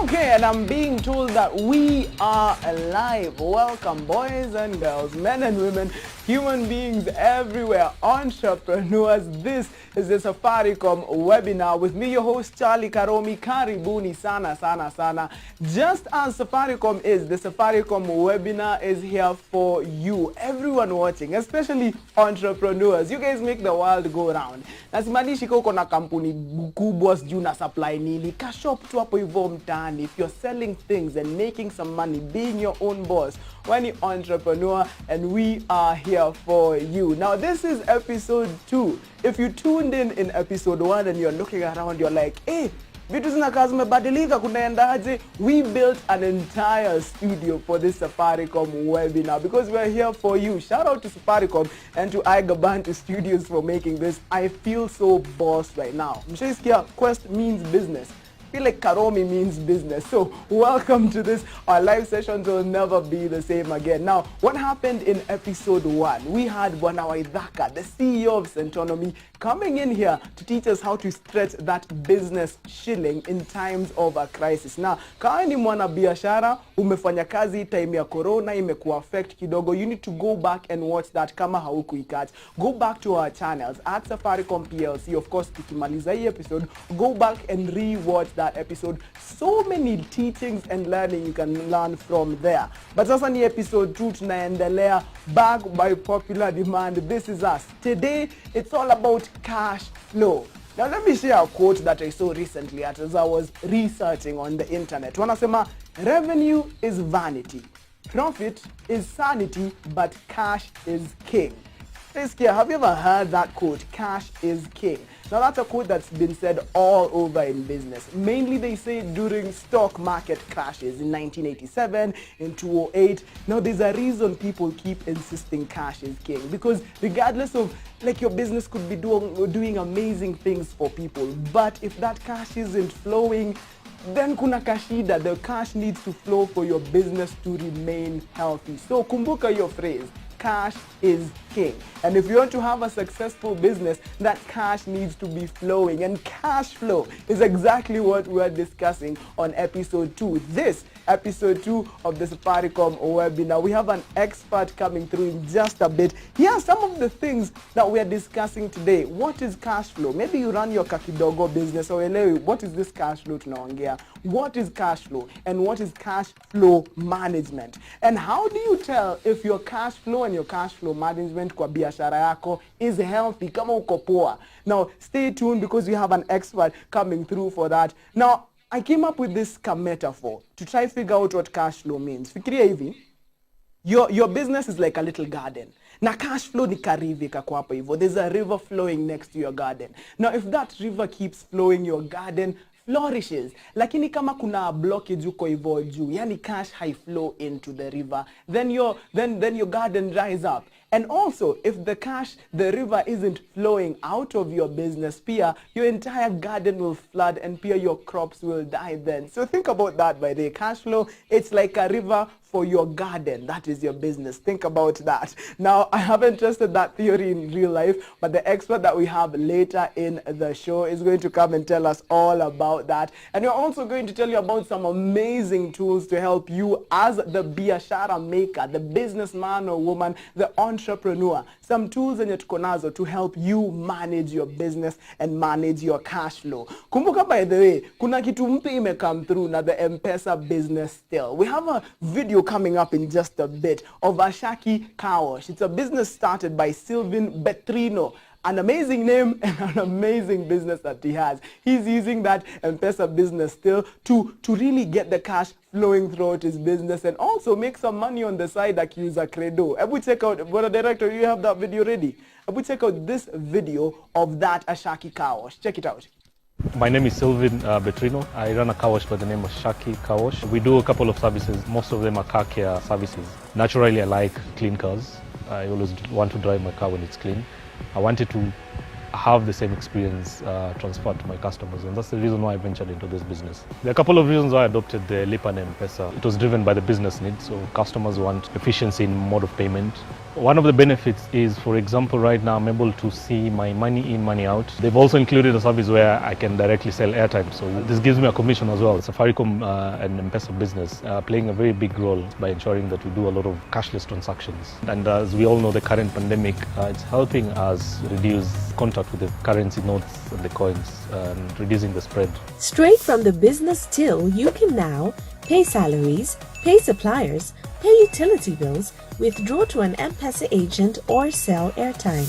Okay, and I'm being told that we are alive. Welcome, boys and girls, men and women, human beings everywhere, entrepreneurs. This is the Safaricom webinar with me, your host, Charlie Karomi. Karibuni sana, sana, sana. Just as Safaricom is, the Safaricom webinar is here for you. Everyone watching, especially entrepreneurs. You guys make the world go round. Nasimanishi uko na kampuni kubwa sijui na supply nini. Ka shop tu hapo hivyo mtaani. If you're selling things and making some money, being your own boss, when you're entrepreneur, and we are here for you. Now, this is episode 2. If you tuned in episode 1 and you're looking around, you're like, hey, vitu zinakaa zimebadilika kunaendaje? We built an entire studio for this Safaricom webinar because we're here for you. Shout out to Safaricom and to Igabantu Studios for making this. I feel so boss right now. Mshaisikia Quest means business. I feel like Karomi means business. So welcome to this. Our live sessions will never be the same again. Now, what happened in episode 1? We had Bwana Waithaka, the CEO of Centonomy, coming in here to teach us how to stretch that business shilling in times of a crisis. Now, kama ni mwana biashara, umefanya kazi time ya corona, imekuwa affect kidogo, you need to go back and watch that kama haukuikatch. Go back to our channels at Safaricom PLC. Of course, tukimaliza hii episode, go back and re-watch that episode. So many teachings and learning you can learn from there. But sasa ni episode 2 tunaendelea, back by popular demand. This is us. Today, it's all about cash flow. Now let me share a quote that I saw recently as I was researching on the internet. Wanasema, revenue is vanity, profit is sanity, but cash is king. Have you ever heard that quote? Cash is king. Now that's a quote that's been said all over in business. Mainly they say during stock market crashes in 1987, in 2008. Now there's a reason people keep insisting cash is king. Because regardless of, like, your business could be doing amazing things for people. But if that cash isn't flowing, then kuna kashida. The cash needs to flow for your business to remain healthy. So kumbuka your phrase. Cash is king. And if you want to have a successful business, that cash needs to be flowing. And cash flow is exactly what we're discussing on episode 2. This episode 2 of the Safaricom webinar. We have an expert coming through in just a bit. Here are some of the things that we are discussing today. What is cash flow? Maybe you run your kakidogo business. Or what is this cash flow tunaongea? What is cash flow? And what is cash flow management? And how do you tell if your cash flow and your cash flow management kwa biashara yako is healthy kama uko poa? Now, stay tuned because we have an expert coming through for that. Now, I came up with this metaphor to try to figure out what cash flow means. Fikiria hivi, your business is like a little garden. Na cash flow ni karivi kako hapo hivyo. There's a river flowing next to your garden. Now, if that river keeps flowing, your garden flourishes. Lakini kama kuna blockage uko hivyo juu, yani cash high flow into the river, then your garden dries up. And also, if the river isn't flowing out of your business, pia, your entire garden will flood and pia your crops will die then. So think about that, by the way. Cash flow, it's like a river for your garden. That is your business. Think about that. Now, I haven't tested that theory in real life, but the expert that we have later in the show is going to come and tell us all about that. And we're also going to tell you about some amazing tools to help you as the biashara maker, the businessman or woman, the entrepreneur. Some tools zenye tuko nazo to help you manage your business and manage your cash flow. Kumbuka, by the way, kuna kitu mpya imekam through na the M-Pesa business still. We have a video coming up in just a bit of Ashaki Car Wash. It's a business started by Sylvain Betrino. An amazing name and an amazing business that he has. He's using that M-Pesa business still to really get the cash flowing throughout his business and also make some money on the side like user credo. Ebu check out, what director, you have that video ready? Ebu check out this video of that Ashaki Car Wash. Check it out. My name is Sylvain Betrino. I run a car wash by the name of Shaki Car Wash. We do a couple of services. Most of them are car care services. Naturally, I like clean cars. I always want to drive my car when it's clean. I wanted to have the same experience transferred to my customers, and that's the reason why I ventured into this business. There are a couple of reasons why I adopted the Lipa na M-Pesa. It was driven by the business needs, so customers want efficiency in mode of payment. One of the benefits is, for example, right now I'm able to see my money in, money out. They've also included a service where I can directly sell airtime, so this gives me a commission as well. Safaricom and M-Pesa business playing a very big role by ensuring that we do a lot of cashless transactions. And as we all know, the current pandemic, it's helping us reduce contact with the currency notes and the coins and reducing the spread. Straight from the business till, you can now pay salaries, pay suppliers, pay utility bills, withdraw to an M-Pesa agent, or sell airtime.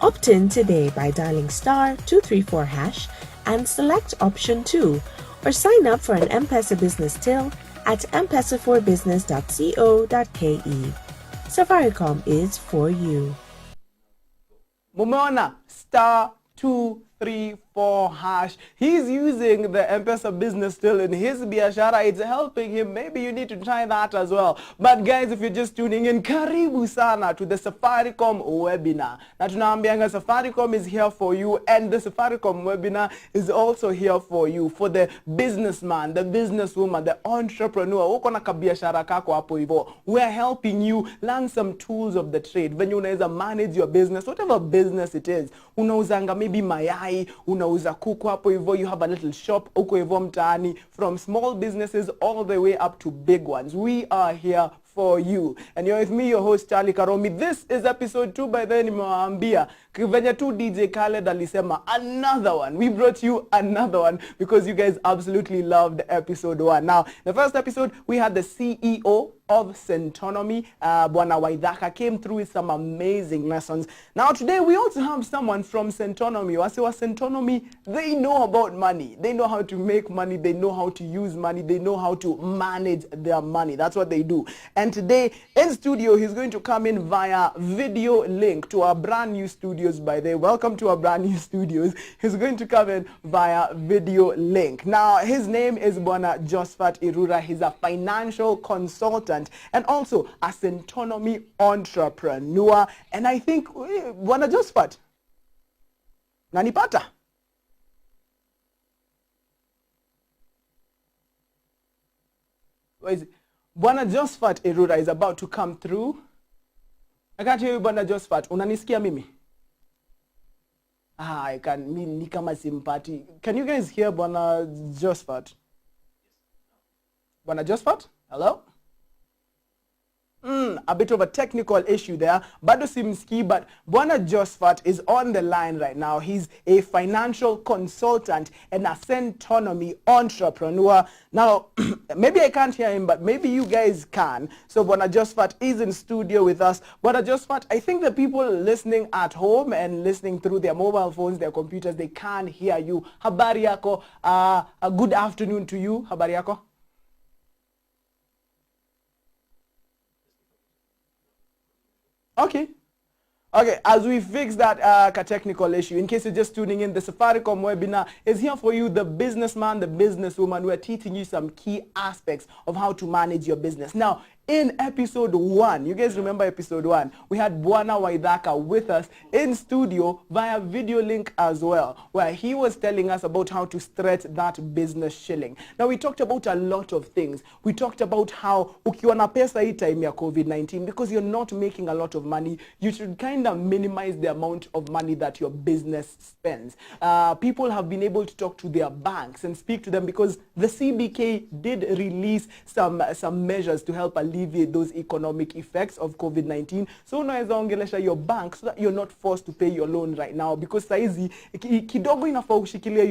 Opt in today by dialing *234# and select option 2, or sign up for an M-Pesa business till at mpesa4business.co.ke. Safaricom is for you. Mumeona *234#. He's using the M-Pesa business still in his biashara. It's helping him. Maybe you need to try that as well. But guys, if you're just tuning in, karibu sana to the Safaricom webinar. Na tunaambianga Safaricom is here for you, and the Safaricom webinar is also here for you, for the businessman, the businesswoman, the entrepreneur. Uko na kabiashara kako hapo hivyo. We're helping you learn some tools of the trade. When you unaweza manage your business, whatever business it is. Unauzanga maybe mayai, unauza kuku hapo hivyo, you have a little shop uko hivyo mtaani, from small businesses all the way up to big ones. We are here for you. And you're with me, your host Charlie Karomi. This is episode 2. By then nimewaambia venye tu DJ Khaled alisema another one. We brought you another one because you guys absolutely loved episode 1. Now, the first episode we had the CEO of Centonomy, Bwana Waithaka, came through with some amazing lessons. Now today we also have someone from Centonomy. Wasiwa Centonomy, they know about money. They know how to make money. They know how to use money. They know how to manage their money. That's what they do. And today in studio, he's going to come in via video link to our brand new studios. By the way, welcome to our brand new studios. He's going to come in via video link. Now, his name is Bwana Josephat Irura. He's a financial consultant and also a Centonomy entrepreneur. And I think, Bwana Josephat, nanipata? Where is it? Bwana Josephat Irura is about to come through. I can't hear you, Bwana Josephat. Unanisikia mimi? I can ni kama simpati. Can you guys hear Bwana Josephat? Bwana Josephat? Hello? A bit of a technical issue there. Bado simski, but Bwana Josephat is on the line right now. He's a financial consultant and a Centonomy entrepreneur. Now, maybe I can't hear him, but maybe you guys can. So Bwana Josephat is in studio with us. Bwana Josephat, I think the people listening at home and listening through their mobile phones, their computers, they can't hear you. Habari yako? A good afternoon to you. Habari yako? Okay. Okay, as we fix that technical issue, in case you're just tuning in, the Safaricom webinar is here for you, the businessman, the businesswoman. We're teaching you some key aspects of how to manage your business. Now, in episode 1, you guys remember episode 1, we had Bwana Waithaka with us in studio via video link as well, where he was telling us about how to stretch that business shilling. Now, we talked about a lot of things. We talked about how ukiwa na pesa hii time ya COVID-19, because you're not making a lot of money, you should kind of minimize the amount of money that your business spends. People have been able to talk to their banks and speak to them because the CBK did release some measures to help alleviate those economic effects of COVID-19. So unaweza ongelesha your bank so that you're not forced to pay your loan right now, because saizi kidogo inafaa ushikilie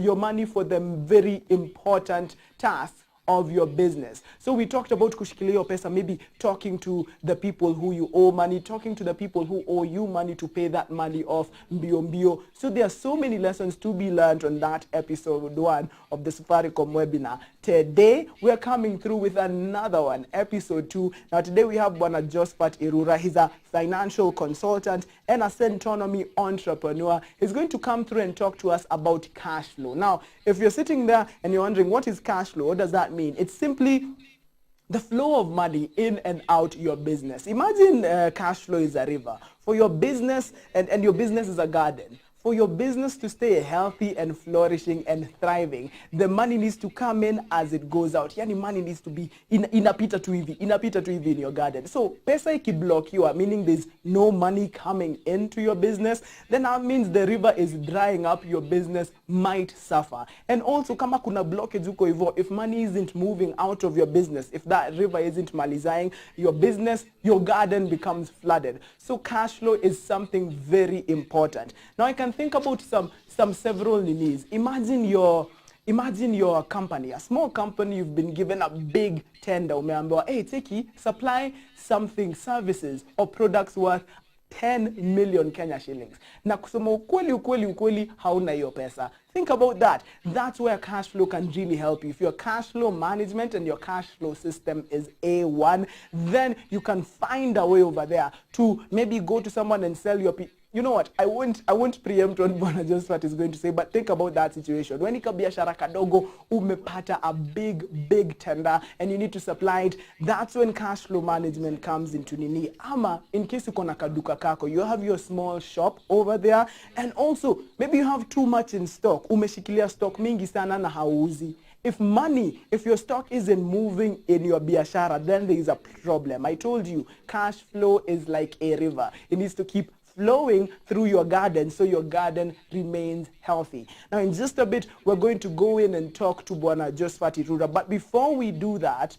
your money for the very important tasks of your business. So we talked about kushikilia your pesa, maybe talking to the people who you owe money, talking to the people who owe you money to pay that money off mbio mbio. So there are so many lessons to be learned on that episode 1 of the Safaricom webinar. Today we are coming through with another one, episode 2. Now today we have Bwana Josephat Irura. He's a financial consultant and a Centonomy entrepreneur. He's going to come through and talk to us about cash flow. Now, if you're sitting there and you're wondering what is cash flow, what does that mean? It's simply the flow of money in and out your business. Imagine cash flow is a river. For your business, and your business is a garden. for your business to stay healthy and flourishing and thriving, the money needs to come in as it goes out. Yani money needs to be inapita tu hivi in your garden. So pesa ikiblockiwa, meaning there's no money coming into your business, then that means the river is drying up, your business might suffer. And also kama kuna blockage huko hivyo, if money isn't moving out of your business, if that river isn't malizaing your business, your garden becomes flooded. So cash flow is something very important. Now I can think about some several needs. Imagine your company, a small company, you've been given a big tender. Umeambiwa, hey, Teki, supply something, services or products worth 10 million Kenya shillings. Na kusema ukweli hauna hiyo pesa. Think about that. That's where cash flow can really help you. If your cash flow management and your cash flow system is A1, then you can find a way over there to maybe go to someone and sell your you know what, I won't preempt what Bwana Josephat is going to say, but think about that situation. When ikabiashara kadogo umepata a big tender and you need to supply it, that's when cash flow management comes into nini. Ama in case uko na kaduka kako, you have your small shop over there, and also maybe you have too much in stock. Umeshikilia stock mingi sana na hauzi. If your stock isn't moving in your biashara, then there is a problem. I told you, cash flow is like a river. It needs to keep flowing through your garden so your garden remains healthy. Now in just a bit, we're going to go in and talk to Bwana Josephat Irura. But before we do that,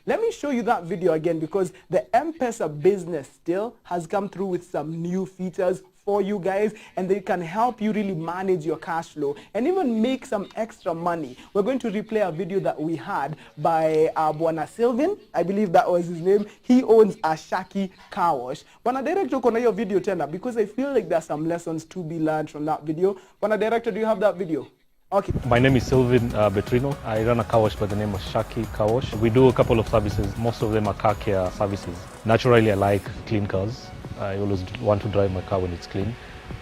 let me show you that video again, because the M-Pesa business still has come through with some new features for you guys, and they can help you really manage your cash flow and even make some extra money. We're going to replay a video that we had by Bwana Sylvain, I believe that was his name. He owns a Shaki car wash. Bwana Director, kona hiyo video tena, because I feel like there's some lessons to be learned from that video. Bwana Director, do you have that video? Okay. My name is Sylvain Betrino. I run a car wash by the name of Shaki Car Wash. We do a couple of services. Most of them are car care services. Naturally, I like clean cars. I always want to drive my car when it's clean.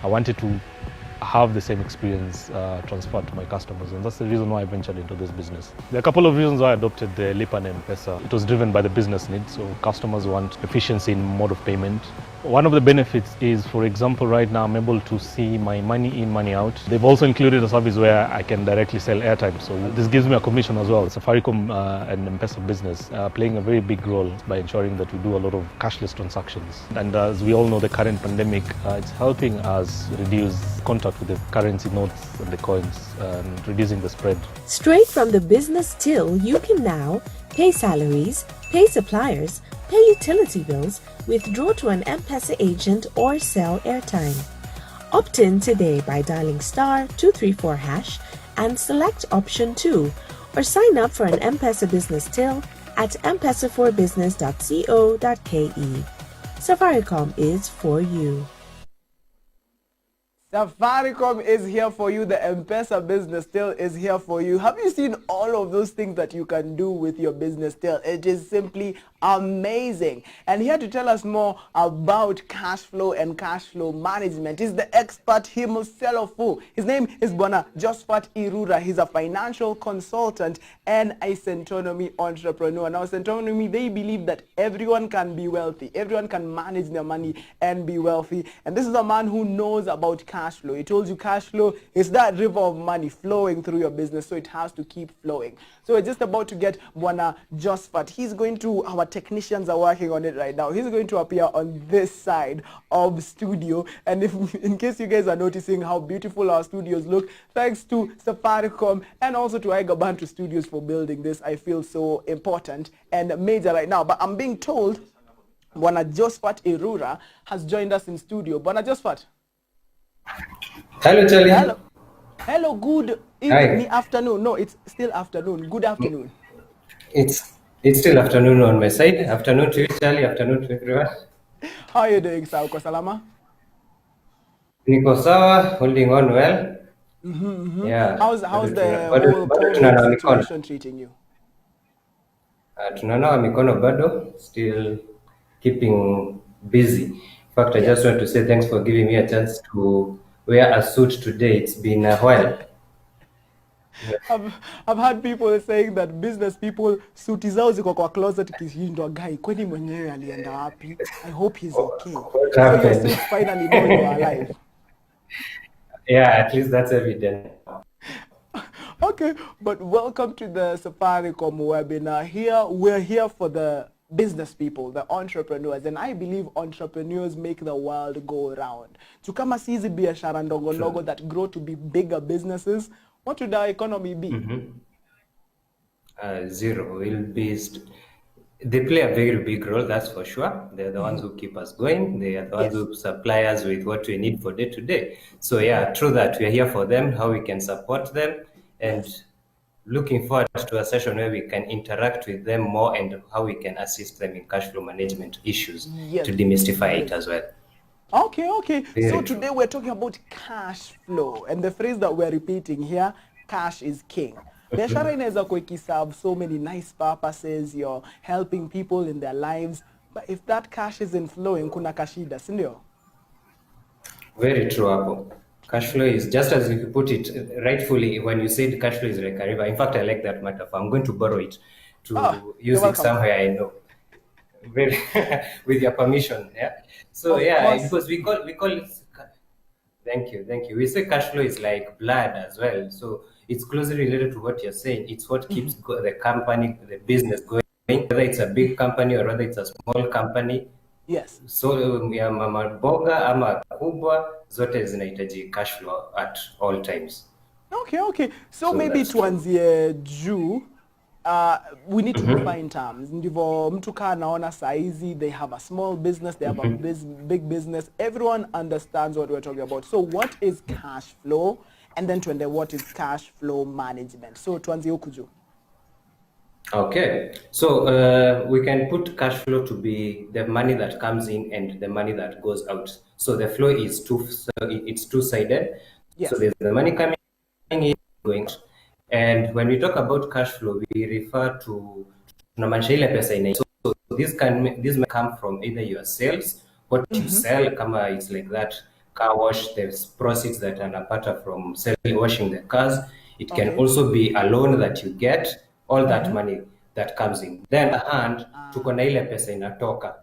I wanted to have the same experience transferred to my customers, and that's the reason why I ventured into this business. There are a couple of reasons why I adopted the Lipa na M-Pesa. It was driven by the business needs, so customers want efficiency in mode of payment. One of the benefits is, for example, right now I'm able to see my money in, money out. They've also included a service where I can directly sell airtime, so this gives me a commission as well. Safaricom and M-Pesa business playing a very big role by ensuring that we do a lot of cashless transactions. And as we all know, the current pandemic, it's helping us reduce contact with the currency notes and the coins and reducing the spread. Straight from the business till, you can now pay salaries, pay suppliers, pay utility bills, withdraw to an M-Pesa agent, or sell airtime. Opt in today by dialing *234# and select option 2, or sign up for an M-Pesa business till at mpesa4business.co.ke. Safaricom is for you. Safaricom is here for you. The M-Pesa business still is here for you. Have you seen all of those things that you can do with your business still? It is simply amazing. And here to tell us more about cash flow and cash flow management is the expert himself. His name is Bwana Josephat Irura. He's a financial consultant and a Centonomy entrepreneur. Now, Centonomy, they believe that everyone can be wealthy. Everyone can manage their money and be wealthy. And this is a man who knows about cash flow. He told you cash flow is that river of money flowing through your business, so it has to keep flowing. So we're just about to get Bwana Josephat. He's going to, our technicians are working on it right now. He's going to appear on this side of studio. And if, in case you guys are noticing how beautiful our studios look, thanks to Safaricom and also to Aigabantu Studios for building this. I feel so important and major right now. But I'm being told Bwana Josephat Irura has joined us in studio. Bwana Josephat. Hello, Charlie. Hello, good evening, afternoon. No, it's still afternoon. Good afternoon. It's still afternoon on my side. Afternoon to you, Charlie. Afternoon to everyone. How are you doing, sir? Uko salama? Niko sawa, holding on well. Yeah. How's the whole COVID situation treating you? Tunanawa mikono bado, still keeping busy. In fact, I just want to say thanks for giving me a chance to wear a suit today. It's been a while. I've had people saying that business people suti zao ziko kwa closet kishindwa guy kwani mwenyewe alienda wapi. I hope he's okay. So your suit finally know you're alive. Yeah, at least that's evident. Okay, but welcome to the Safaricom webinar. We're here for the business people, the entrepreneurs, and I believe entrepreneurs make the world go round. To kama si hizi biashara ndogo ndogo True. that grow to be bigger businesses, what would our economy be? Zero will be. They play a very big role, that's for sure. They're the ones who keep us going. They are the ones Yes. who supply us with what we need for day to day. So yeah, true that we are here for them, how we can support them, and Yes. looking forward to a session where we can interact with them more and how we can assist them in cash flow management issues Yes. to demystify it Yes. as well. Okay, okay. So Very true. today we're talking about cash flow, and the phrase that we're repeating here, cash is king. Biashara inaweza kuwa ikiserve so many nice purposes, you're helping people in their lives, but if that cash isn't flowing, kuna kashida, si ndio? Very true, Apple. Cash flow is just as you put it rightfully when you said cash flow is like a river. In fact, I like that metaphor. I'm going to borrow it Ah, to you're use it welcome. somewhere I know. Very, with your permission. Yeah. So Of yeah, course. because we call it. Thank you, thank you. We say cash flow is like blood as well. So it's closely related to what you're saying. It's what keeps the company, the business going. Whether it's a big company or whether it's a small company, Yes. so ya mama boga ama kubwa zote zinahitaji cash flow at all times. Okay, okay. So So maybe that's true. tuanzie juu. We need to define terms. Ndivyo mtu kaa anaona saizi, they have a small business, they have a big business. Everyone understands what we're talking about. So what is cash flow? And then tuende what is cash flow management? So tuanzie huku juu. Okay, so we can put cash flow to be the money that comes in and the money that goes out. So the flow is it's two-sided. So Yes. there's the money coming in, going out. And when we talk about cash flow, we refer to tunamaanisha ile pesa inaingia. So this may come from either your sales, what you sell, kama it's like that car wash, there's proceeds that anapata from selling, washing the cars. It can Okay. also be a loan that you get, all that money that comes in. Then hand, tuko na ile pesa inatoka.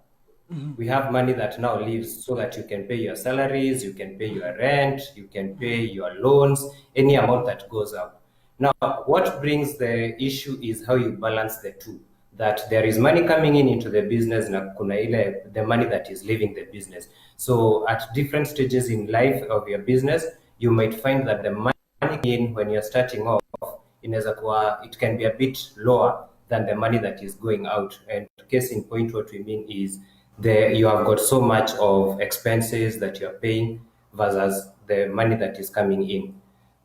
We have money that now leaves so that you can pay your salaries, you can pay your rent, you can pay your loans, any amount that goes up. Now, what brings the issue is how you balance the two. That there is money coming in into the business, na kuna ile the money that is leaving the business. So at different stages in life of your business, you might find that the money in when you're starting off, inaweza kuwa it can be a bit lower than the money that is going out. And case in point, what we mean is you have got so much of expenses that you're paying versus the money that is coming in.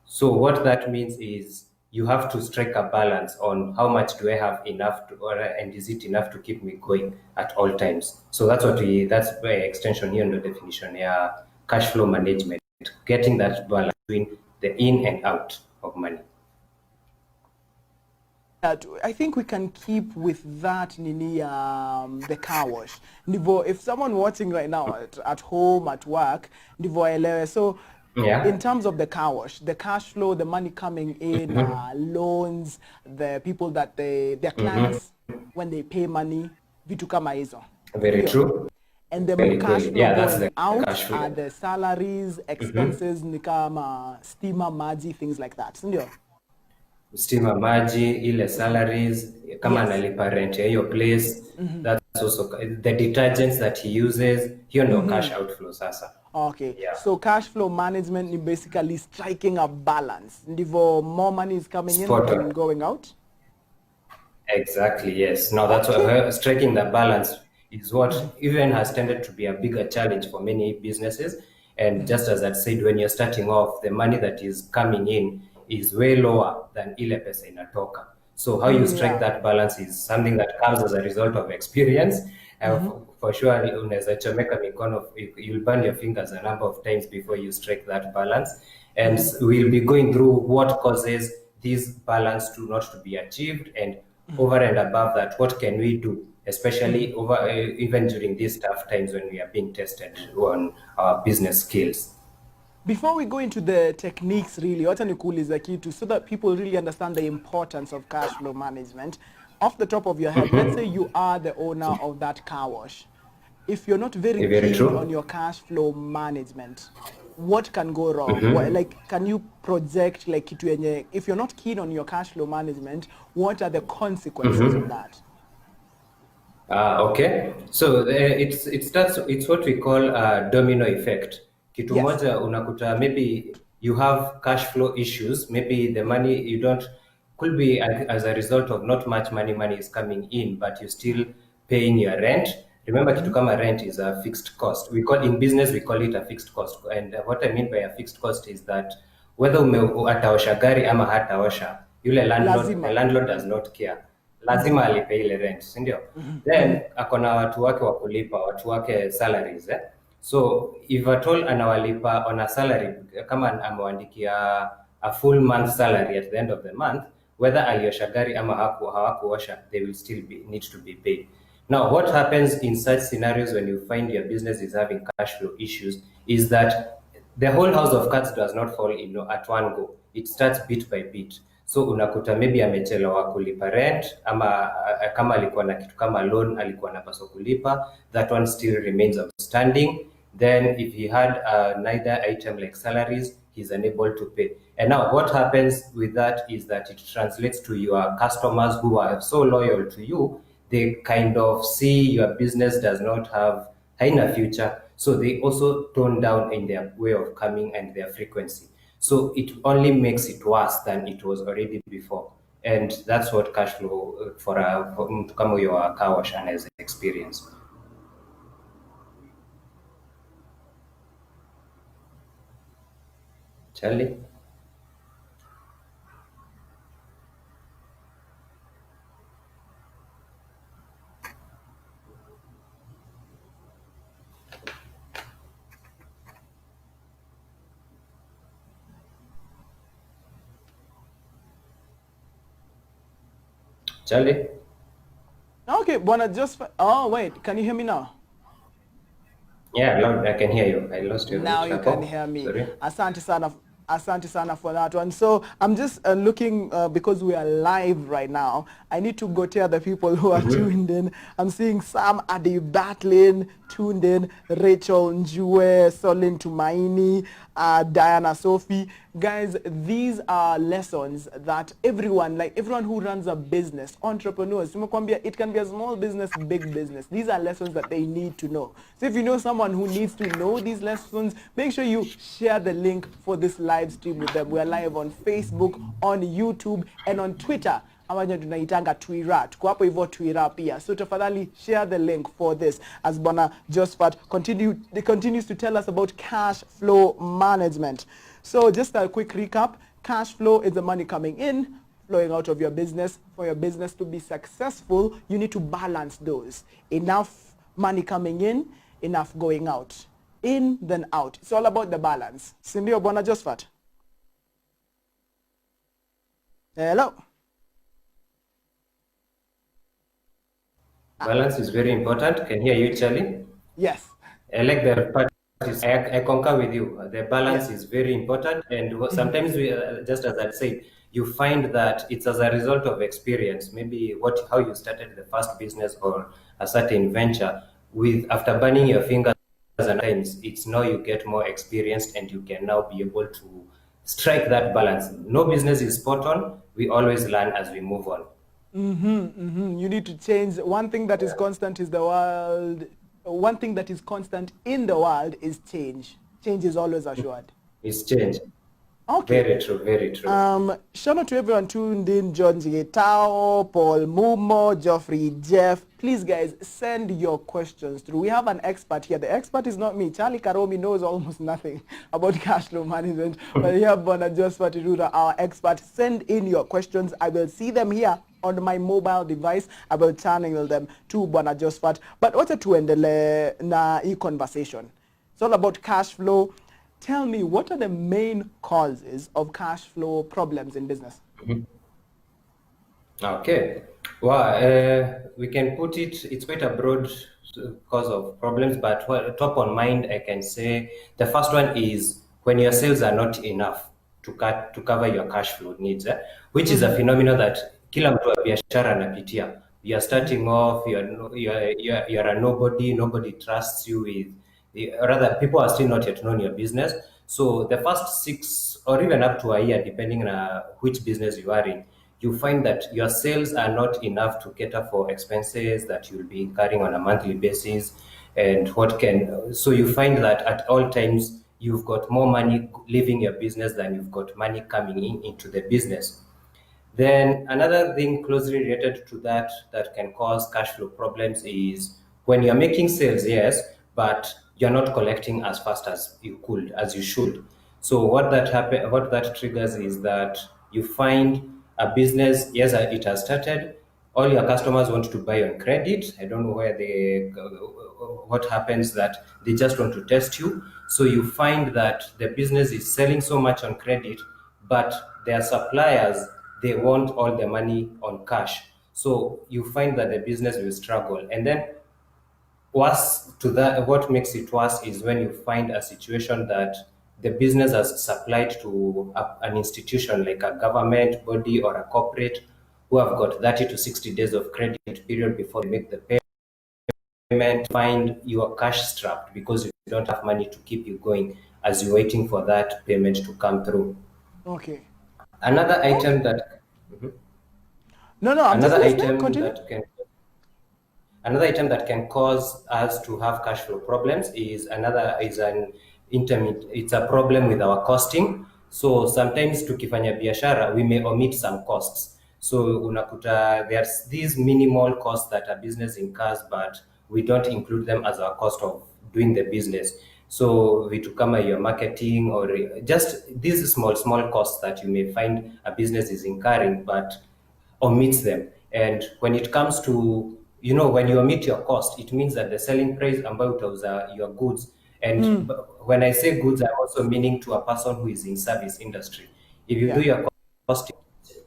So what that means is you have to strike a balance on how much do I have enough to, and is it enough to keep me going at all times. So that's by extension here in the definition, yeah, cash flow management, getting that balance between the in and out of money. I think we can keep with that nini the car wash. Ndivyo if someone watching right now at home, at work, ndivyo aelewe. So Yeah. in terms of the car wash, the cash flow, the money coming in, loans, the people that their clients when they pay money, vitu kama hizo. Very Ndio. true. And the Very cash good. flow Yeah, that's going the out cash flow. are the salaries, expenses, ni kama stima, maji, things like that. Ndio. Stima, maji, ile salaries, kama Yes. analipa rent ya hiyo place, that's also the detergents that he uses, hiyo ndo cash outflow sasa. Okay, Yeah. so cash flow management is basically striking a balance. Ndivyo more money is coming Spot in on. than going out. Exactly, yes. Now that's what striking the balance is what even has tended to be a bigger challenge for many businesses. And just as I said, when you're starting off, the money that is coming in is way lower than ile pesa inatoka. So how you strike Yeah. that balance is something that comes as a result of experience. For sure, unaweza chomeka mikono, you'll burn your fingers a number of times before you strike that balance. And we'll be going through what causes this balance not to be achieved, and over and above that, what can we do, especially over even during these tough times when we are being tested on our business skills. Before we go into the techniques really, wacha nikuulize kitu so that people really understand the importance of cash flow management. Off the top of your head, let's say you are the owner of that car wash. If you're not very Very keen true. on your cash flow management, what can go wrong? Like, can you project like kitu yenye, if you're not keen on your cash flow management, what are the consequences of that? Okay. So it's what we call a domino effect. Kitu Yes. moja unakuta maybe you have cash flow issues, maybe the money you don't could be as a result of not much money is coming in, but you're still paying your rent. Remember, kitu kama rent is a fixed cost. In business we call it a fixed cost. And what I mean by a fixed cost is that whether ataosha gari ama hataosha, yule Lazima. the landlord does not care, lazima alipe ile rent, si ndio? Then akona watu wake wa kulipa, watu wake salaries so if at all anawalipa on a salary, kama amewandikia a full month salary at the end of the month, whether aliosha gari ama hawakuosha, they will still need to be paid. Now, what happens in such scenarios when you find your business is having cash flow issues is that the whole house of cards does not fall at one go. It starts bit by bit. So unakuta maybe amechelewa kulipa rent ama kama alikuwa na kitu kama loan alikuwa anapaswa kulipa, that one still remains outstanding. Then if he had neither item like salaries, he's unable to pay. And now what happens with that is that it translates to your customers who are so loyal to you. They kind of see your business does not have haina future, so they also tone down in their way of coming and their frequency. So it only makes it worse than it was already before. And that's what cash flow for mtu kama huyo wa car wash anaweza experience. Charlie? Charlie? Okay, Bwana Josephat. Oh, wait, can you hear me now? Yeah, loud, I can hear you. I lost you. Now you can hear me. Sorry. Asante sana for that one. So I'm just looking, because we are live right now, I need to go tell the people who are tuned in. I'm seeing Sam Adi Batlin tuned in, Rachel Njue, Solin Tumaini, Diana Sophie. Guys, these are lessons that everyone who runs a business, entrepreneurs, it can be a small business, big business. These are lessons that they need to know. So if you know someone who needs to know these lessons, make sure you share the link for this live stream with them. We are live on Facebook, on YouTube, and on Twitter. Ambayo tunaitanga Twitter. Tuko hapo hivyo Twitter pia. So tafadhali share the link for this as Bwana Josephat continues to tell us about cash flow management. So just a quick recap. Cash flow is the money coming in, flowing out of your business. For your business to be successful, you need to balance those. Enough money coming in, enough going out. In, then out. It's all about the balance. Sindio, Bwana Josephat? Hello? Balance is very important. Can hear you, Charlie? Yes. I like the part. I concur with you. The balance is very important, and sometimes we, just as I said, you find that it's as a result of experience. Maybe how you started the first business or a certain venture. After burning your fingers, and times it's now you get more experienced, and you can now be able to strike that balance. No business is spot on. We always learn as we move on. You need to change. One thing that is constant is the world. One thing that is constant in the world is change. Change is always assured. It's change. Okay. Very true, very true. Shout out to everyone tuned in. John Getao, Paul Mumo, Geoffrey, Jeff. Please, guys, send your questions through. We have an expert here. The expert is not me. Charlie Karomi knows almost nothing about cash flow management. But we have Bwana Josephat Irura, our expert. Send in your questions. I will see them here on my mobile device. I will channel them to Bwana Josephat. But wacha tuendele na hii conversation. It's all about cash flow. Tell me, what are the main causes of cash flow problems in business? Okay. Well, we can put it's quite a broad cause of problems, but top on mind, I can say the first one is when your sales are not enough to cover your cash flow needs, which is a phenomenon that kila mtu wa biashara anapitia. You're starting off, you're a nobody trusts you with, rather people are still not yet knowing your business. So the first 6 or even up to a year, depending on which business you are in, you find that your sales are not enough to cater for expenses that you'll be incurring on a monthly basis. And so you find that at all times you've got more money leaving your business than you've got money coming in into the business. Then another thing closely related to that that can cause cash flow problems is when you're making sales, yes, but you're not collecting as fast as you should. So what that triggers is that you find a business, yes, it has started. All your customers want to buy on credit. I don't know what happens that they just want to test you. So you find that the business is selling so much on credit, but their suppliers, they want all the money on cash. So you find that the business will struggle. And then worse to that, what makes it worse is when you find a situation that the business has supplied to an institution like a government body or a corporate who have got 30 to 60 days of credit period before they make the payment. Find you are cash strapped because you don't have money to keep you going as you're waiting for that payment to come through. Okay. Another Okay. item that No, I'm just another listening. item Continue. that can Another item that can cause us to have cash flow problems it's a problem with our costing. So sometimes tukifanya biashara we may omit some costs. So unakuta there's these minimal costs that a business incurs, but we don't include them as our cost of doing the business. So vitu kama your marketing or just these small costs that you may find a business is incurring, but omits them. And when it comes to, when you omit your cost, it means that the selling price about your goods. And when I say goods, I'm also meaning to a person who is in service industry. If you do Yeah. your cost,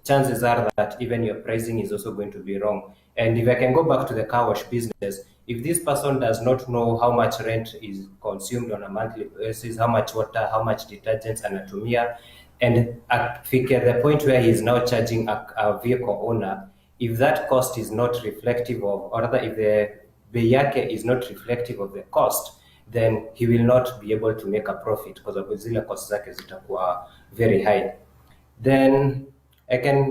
chances are that even your pricing is also going to be wrong. And if I can go back to the car wash business, if this person does not know how much rent is consumed on a monthly basis, how much water, how much detergents, anatumia, and at the point where he is now charging a vehicle owner, if that cost is not reflective of, or rather, if the bei yake is not reflective of the cost, then he will not be able to make a profit because of zile cost zake zitakuwa very high. Then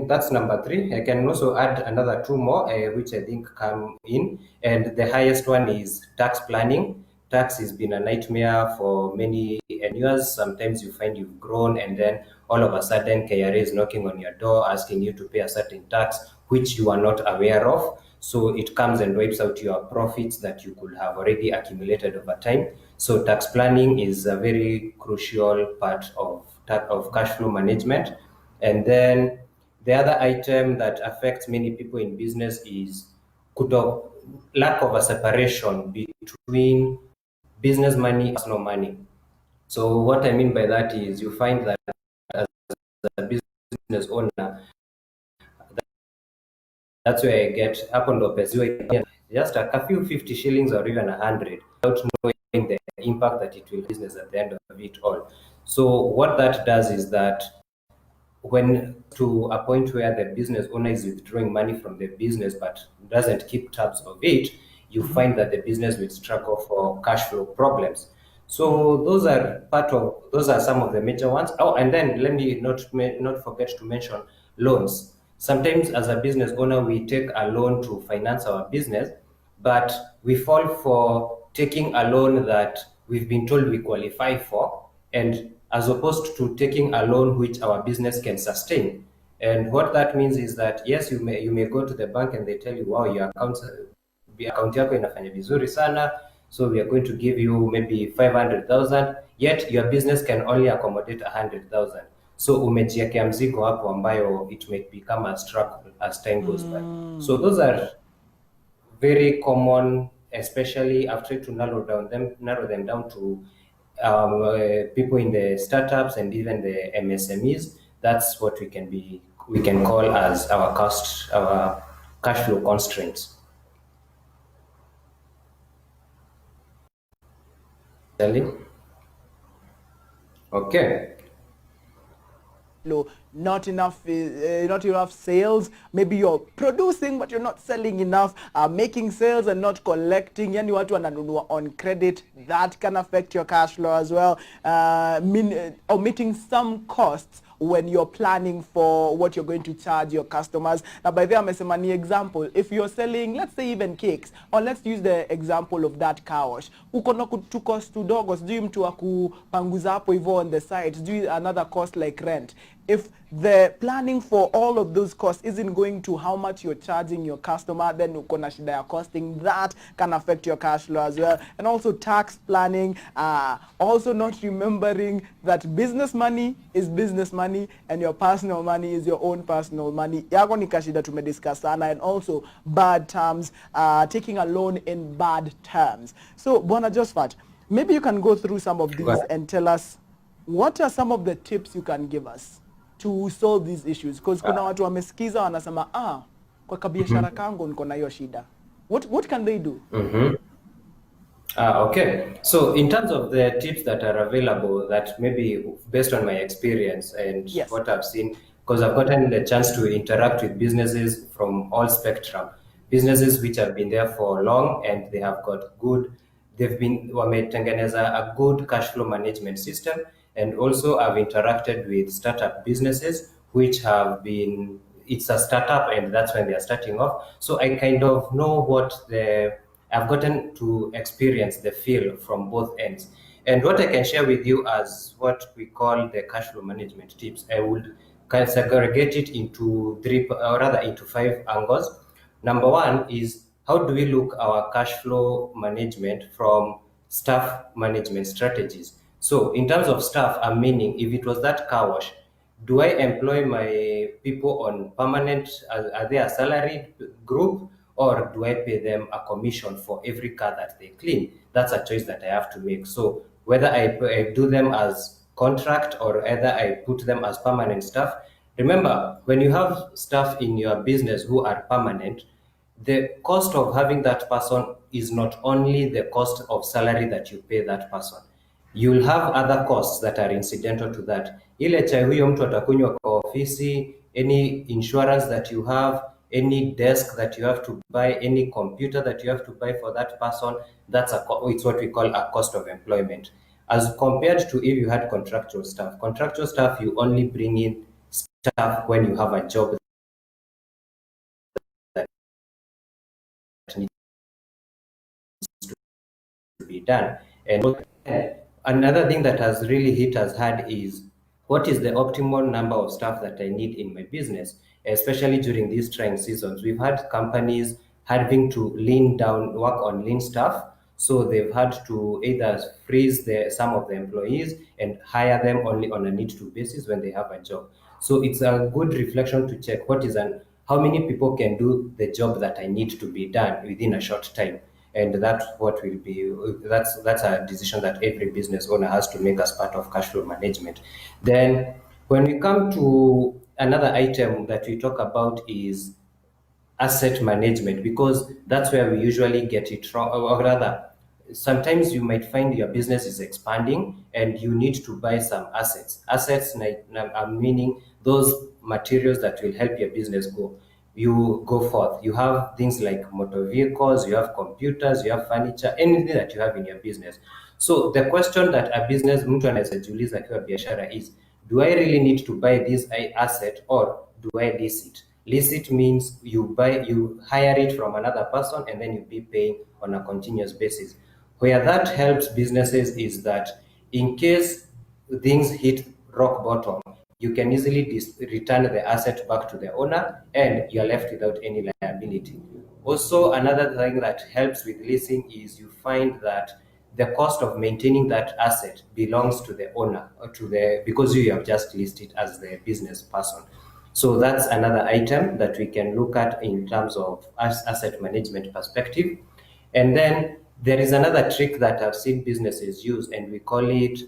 that's number 3. I can also add another 2 more, which I think come in. And the highest one is tax planning. Tax has been a nightmare for many years. Sometimes you find you've grown, and then all of a sudden KRA is knocking on your door asking you to pay a certain tax, which you are not aware of. So it comes and wipes out your profits that you could have already accumulated over time. So tax planning is a very crucial part of cash flow management. And then the other item that affects many people in business is lack of a separation between business money and personal money. So what I mean by that is you find that as a business owner, that's where I get hapo ndo pesa just a few 50 shillings or even 100 without knowing the impact that it will business at the end of it all. So what that does is that when to a point where the business owner is withdrawing money from the business but doesn't keep tabs of it, you find that the business will struggle for cash flow problems. So those are some of the major ones. Oh, and then let me not forget to mention loans. Sometimes as a business owner, we take a loan to finance our business, but we fall for taking a loan that we've been told we qualify for, and as opposed to taking a loan which our business can sustain. And what that means is that yes, you may go to the bank and they tell you, wow, your account yako inafanya vizuri sana, so we are going to give you maybe 500,000, yet your business can only accommodate 100,000. So umejiekea mzigo hapo ambayo it may become a struggle as time goes by. So those are very common, especially after to narrow them down to people in the startups and even the MSMEs. That's what we can call as our cash flow constraints. Okay. flow, not enough sales. Maybe you're producing but you're not selling enough, making sales and not collecting, yani watu wananunua on credit. That can affect your cash flow as well. Omitting some costs when you're planning for what you're going to charge your customers. Now by there amesema ni example, if you're selling, let's say even cakes, or let's use the example of that car wash, uko na tu cost tudogo, sijui mtu wa kupanguza hapo hivyo on the side, sijui another cost like rent. If the planning for all of those costs isn't going to how much you're charging your customer, then uko na shida ya costing. That can affect your cash flow as well. And also tax planning, also not remembering that business money is business money and your personal money is your own personal money. Yako ni kashida tumediscuss sana. And also bad terms, taking a loan in bad terms. So Bwana Josephat, maybe you can go through some of these and tell us what are some of the tips you can give us to solve these issues, because kuna watu wamesikiza wanasema kwa kabiashara kangu niko na hiyo shida. What can they do? Okay, so in terms of the tips that are available, that maybe based on my experience and what I've seen, because I've gotten the chance to interact with businesses from all spectrum, businesses which have been there for long and they have got good, wametengeneza a good cash flow management system. And also I've interacted with startup businesses which have been, it's a startup and that's when they are starting off. So I kind of know I've gotten to experience the feel from both ends. And what I can share with you as what we call the cash flow management tips, I would kind of segregate it into into 5 angles. Number one is, how do we look our cash flow management from staff management strategies? So in terms of staff, I'm meaning if it was that car wash, do I employ my people on permanent, are they a salaried group, or do I pay them a commission for every car that they clean? That's a choice that I have to make. So whether I do them as contract or either I put them as permanent staff. Remember, when you have staff in your business who are permanent, the cost of having that person is not only the cost of salary that you pay that person. You'll have other costs that are incidental to that. Ile chai huyo mtu atakunywa kwa ofisi, any insurance that you have, any desk that you have to buy, any computer that you have to buy for that person, it's what we call a cost of employment. As compared to if you had contractual staff. Contractual staff, you only bring in staff when you have a job that needs to be done. And another thing that has really hit us hard is, what is the optimal number of staff that I need in my business, especially during these trying seasons. We've had companies having to work on lean staff. So they've had to either freeze some of the employees and hire them only on a need-to basis when they have a job. So it's a good reflection to check how many people can do the job that I need to be done within a short time. And that's a decision that every business owner has to make as part of cash flow management. Then when we come to another item that we talk about is asset management, because that's where we usually get it wrong, or rather, sometimes you might find your business is expanding and you need to buy some assets. Assets, meaning those materials that will help your business you go forth. You have things like motor vehicles, you have computers, you have furniture, anything that you have in your business. So the question that a business mtu anajiuliza akiwa biashara is, do I really need to buy this asset or do I lease it? Lease it means you hire it from another person and then you be paying on a continuous basis. Where that helps businesses is that in case things hit rock bottom, you can easily return the asset back to the owner and you're left without any liability. Also, another thing that helps with leasing is you find that the cost of maintaining that asset belongs to the owner because you have just leased it as the business person. So that's another item that we can look at in terms of asset management perspective. And then there is another trick that I've seen businesses use, and we call it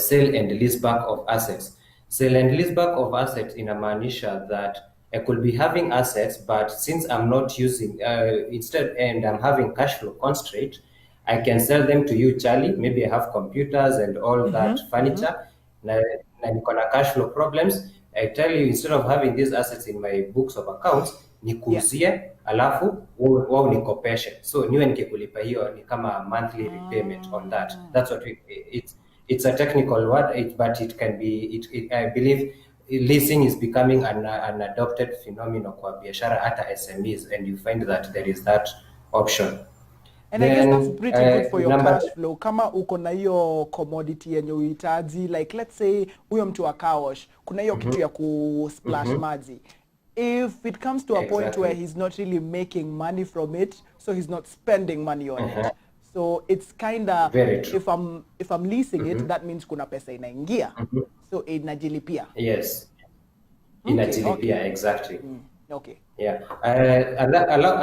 sale and leaseback of assets. Sale and leaseback of assets inamaanisha that I could be having assets, but since I'm not using, and I'm having cash flow constraint, I can sell them to you, Charlie. Maybe I have computers and all that furniture. Na na niko na cash flow problems, I tell you, instead of having these assets in my books of accounts, nikuuzie, alafu wao unikopeshe, so niwe nikikulipa hiyo ni kama monthly repayment on that. That's what it's a technical word, but it can be, I believe leasing is becoming an adopted phenomenon kwa biashara hata SMEs, and you find that there is that option. And I guess that's pretty good for your cash flow. Kama uko na hiyo commodity yenye uhitaji, like let's say huyo mtu wa car wash, kuna hiyo kitu ya splash maji. If it comes to a point where he's not really making money from it, so he's not spending money on it. So it's kind of, if I'm leasing it, that means kuna pesa inaingia. So inajilipia. Yes. Inajilipia, exactly. Okay. Yeah.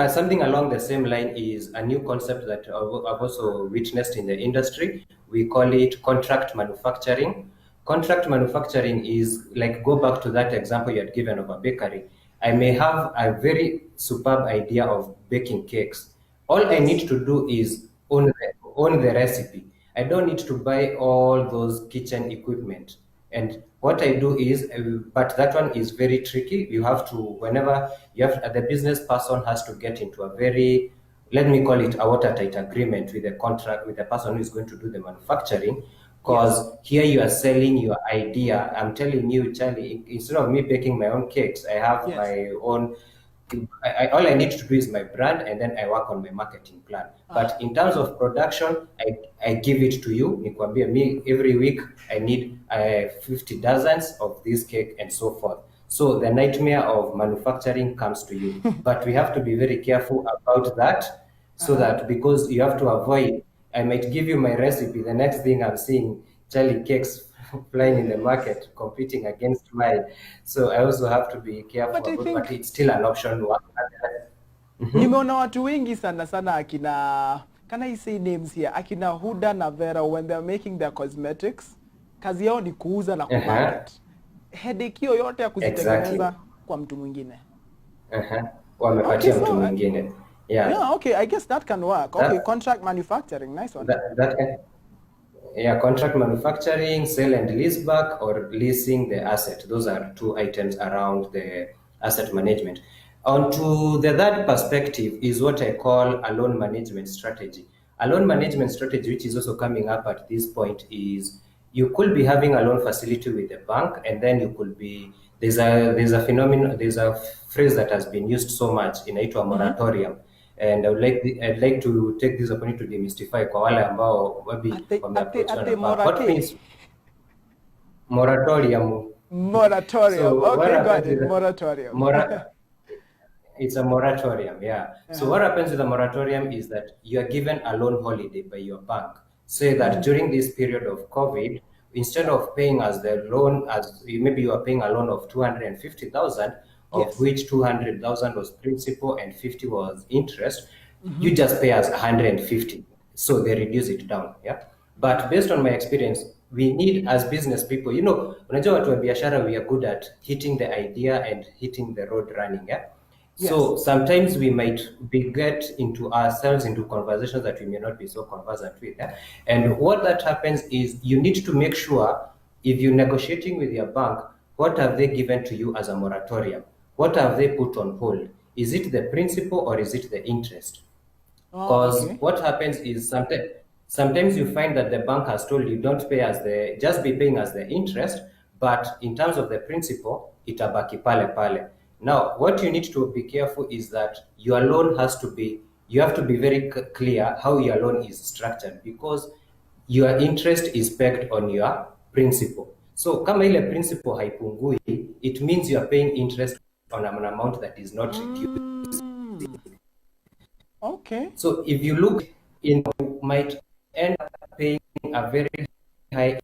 Something along the same line is a new concept that I've also witnessed in the industry. We call it contract manufacturing. Contract manufacturing is like, go back to that example you had given of a bakery. I may have a very superb idea of baking cakes. All I need to do is own the recipe. I don't need to buy all those kitchen equipment. And what I do is, but that one is very tricky. You have to, whenever you have, the business person has to get into a very, let me call it a watertight agreement with the contract, with the person who is going to do the manufacturing. Because here you are selling your idea. I'm telling you, Charlie, instead of me baking my own cakes, I have my own, all I need to do is my brand, and then I work on my marketing plan. But in terms of production, I give it to you. Nikwambia, me every week I need 50 dozens of this cake and so forth. So the nightmare of manufacturing comes to you. But we have to be very careful about that, so that, because you have to avoid, I might give you my recipe, the next thing I'm seeing Charlie cakes flying in the market competing against mine. So I also have to be careful, but it's still an option. Nimeona watu wengi sana akina, can I say names here, akina Huda na Vera, when they're making their cosmetics, kazi yao ni kuuza na kumarket. Headache hiyo yote ya kuzitengeneza kwa mtu mwingine. Wamepatia mtu mwingine. Yeah, okay, I guess that can work. Okay, contract manufacturing, nice one. That can, yeah, contract manufacturing, sell and lease back, or leasing the asset. Those are two items around the asset management. Onto the third perspective is what I call a loan management strategy. A loan management strategy, which is also coming up at this point, is you could be having a loan facility with the bank, and then you could be, there's a phenomenon, there's a phrase that has been used so much, inaitwa moratorium. And I'd like to take this opportunity to demystify kwa wale ambao what means moratorium. Moratorium. So okay, got it. Moratorium. It's a moratorium, yeah. So what happens with a moratorium is that you are given a loan holiday by your bank. Say that during this period of COVID, instead of paying as the loan, as maybe you are paying a loan of 250,000, of which 200,000 was principal and 50 was interest, you just pay as 150. So they reduce it down, yeah. But based on my experience, we need, as business people, unajua watu wa biashara, we are good at hitting the idea and hitting the road running, yeah. So sometimes we might get into ourselves into conversations that we may not be so conversant with, yeah? And what that happens is you need to make sure, if you're negotiating with your bank, what have they given to you as a moratorium? What have they put on hold? Is it the principal or is it the interest? Because what happens is sometimes you find that the bank has told you don't pay as just be paying as the interest, but in terms of the principal, itabaki pale pale. Now, what you need to be careful is that your loan you have to be very clear how your loan is structured, because your interest is pegged on your principal. So kama ile principal haipungui, it means you are paying interest on an amount that is not reduced. Okay. So if you look in, you might end up paying a very high